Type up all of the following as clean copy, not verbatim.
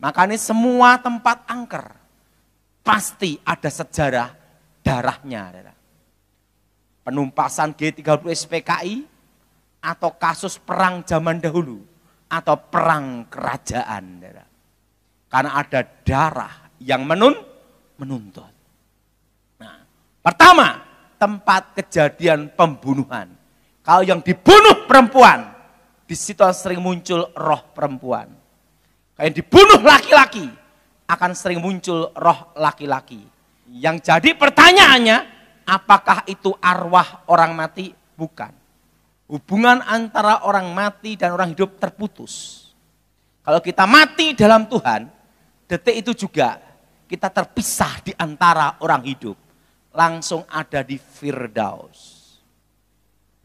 Makanya semua tempat angker pasti ada sejarah darahnya. Penumpasan G30 SPKI atau kasus perang zaman dahulu atau perang kerajaan. Karena ada darah yang menuntut. Nah, pertama, tempat kejadian pembunuhan. Kalau yang dibunuh perempuan, di situ sering muncul roh perempuan. Kalau yang dibunuh laki-laki, akan sering muncul roh laki-laki. Yang jadi pertanyaannya, apakah itu arwah orang mati? Bukan. Hubungan antara orang mati dan orang hidup terputus. Kalau kita mati dalam Tuhan, detik itu juga kita terpisah di antara orang hidup. Langsung ada di Firdaus.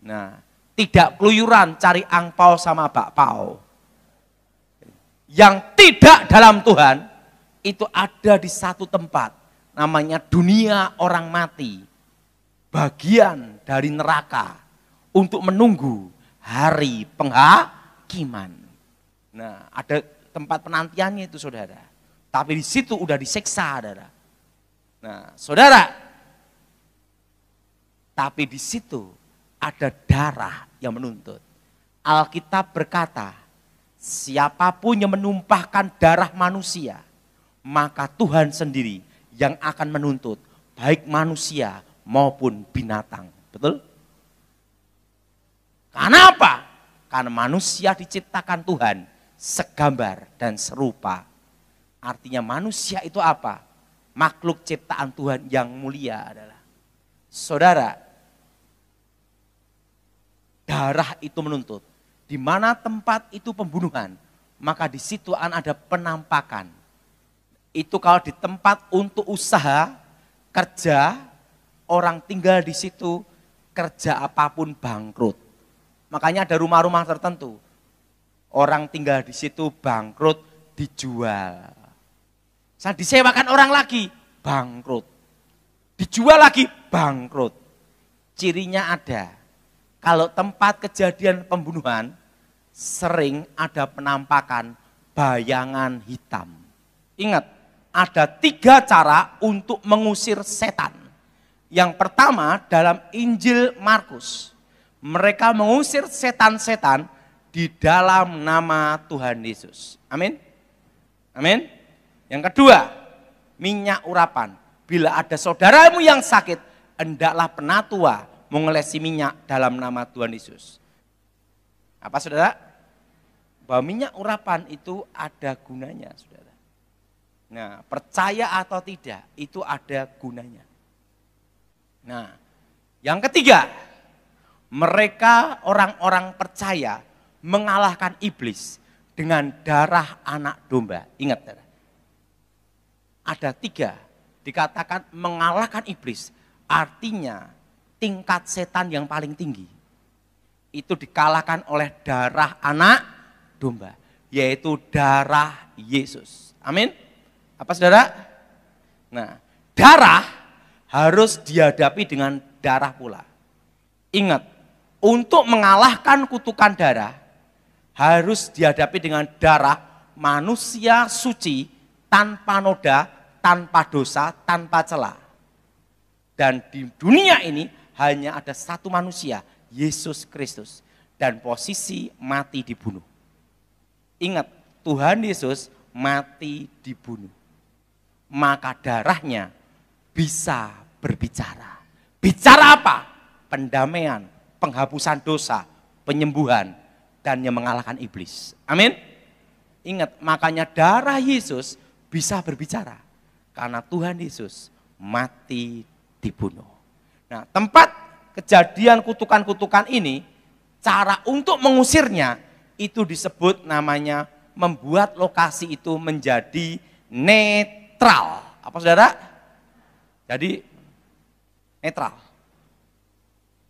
Nah, tidak keluyuran cari angpau sama bakpao. Yang tidak dalam Tuhan, itu ada di satu tempat. Namanya dunia orang mati. Bagian dari neraka. Untuk menunggu hari penghakiman. Nah, ada tempat penantiannya itu saudara. Tapi di situ udah disiksa saudara. Nah, saudara. Tapi di situ ada darah yang menuntut. Alkitab berkata, siapapun yang menumpahkan darah manusia, maka Tuhan sendiri yang akan menuntut, baik manusia maupun binatang. Betul? Karena apa? Karena manusia diciptakan Tuhan segambar dan serupa. Artinya manusia itu apa? Makhluk ciptaan Tuhan yang mulia adalah. Saudara, darah itu menuntut. Di mana tempat itu pembunuhan, maka di situ ada penampakan. Itu kalau di tempat untuk usaha, kerja, orang tinggal di situ, kerja apapun bangkrut. Makanya ada rumah-rumah tertentu. Orang tinggal di situ bangkrut, dijual. Saat disewakan orang lagi, bangkrut. Dijual lagi, bangkrut. Cirinya ada. Kalau tempat kejadian pembunuhan, sering ada penampakan bayangan hitam. Ingat, ada 3 cara untuk mengusir setan. Yang pertama dalam Injil Markus. Mereka mengusir setan-setan di dalam nama Tuhan Yesus. Amin. Amin. Yang kedua, minyak urapan. Bila ada saudaramu yang sakit, hendaklah penatua mengelesi minyak dalam nama Tuhan Yesus. Apa saudara? Bahwa minyak urapan itu ada gunanya saudara. Nah, percaya atau tidak itu ada gunanya. Nah, yang ketiga, mereka orang-orang percaya mengalahkan iblis dengan darah anak domba. Ingat saudara. Ada 3 dikatakan mengalahkan iblis, artinya tingkat setan yang paling tinggi itu dikalahkan oleh darah anak domba, yaitu darah Yesus. Amin. Apa saudara? Nah, darah harus dihadapi dengan darah pula. Ingat, untuk mengalahkan kutukan darah harus dihadapi dengan darah manusia suci, tanpa noda, tanpa dosa, tanpa celah. Dan di dunia ini hanya ada satu manusia, Yesus Kristus. Dan posisi mati dibunuh. Ingat, Tuhan Yesus mati dibunuh. Maka darahnya bisa berbicara. Bicara apa? Pendamaian, penghapusan dosa, penyembuhan, dan yang mengalahkan iblis. Amin. Ingat, makanya darah Yesus bisa berbicara. Karena Tuhan Yesus mati dibunuh. Nah, tempat kejadian kutukan-kutukan ini, cara untuk mengusirnya itu disebut namanya membuat lokasi itu menjadi netral. Apa saudara? Jadi netral.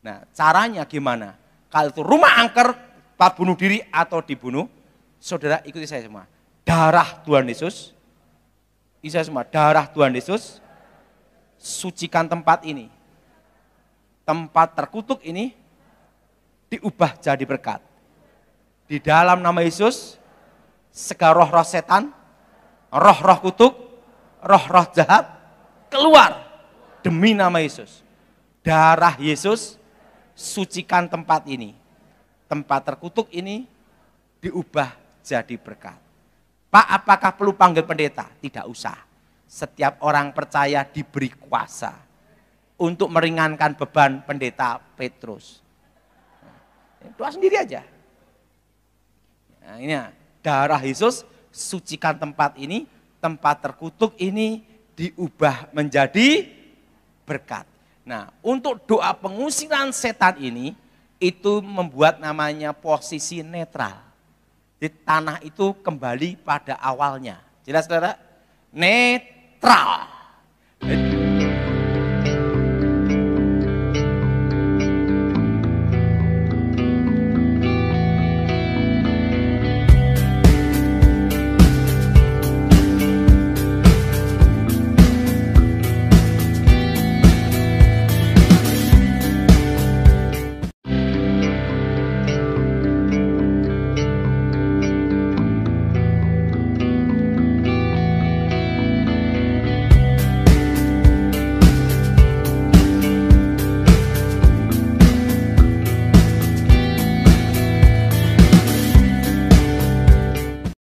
Nah, caranya gimana? Kalau itu rumah angker, tempat bunuh diri atau dibunuh, saudara ikuti saya semua. Darah Tuhan Yesus, saya semua, darah Tuhan Yesus, sucikan tempat ini. Tempat terkutuk ini diubah jadi berkat. Di dalam nama Yesus, segala roh-roh setan roh-roh kutuk, roh-roh jahat keluar demi nama Yesus. Darah Yesus sucikan tempat ini. Tempat terkutuk ini diubah jadi berkat. Pak, apakah perlu panggil pendeta? Tidak usah. Setiap orang percaya diberi kuasa untuk meringankan beban pendeta Petrus. Doa sendiri aja. Nah, ini darah Yesus sucikan tempat ini, tempat terkutuk ini diubah menjadi berkat. Nah, untuk doa pengusiran setan ini, itu membuat namanya posisi netral. Di tanah itu kembali pada awalnya. Jelas saudara? Netral.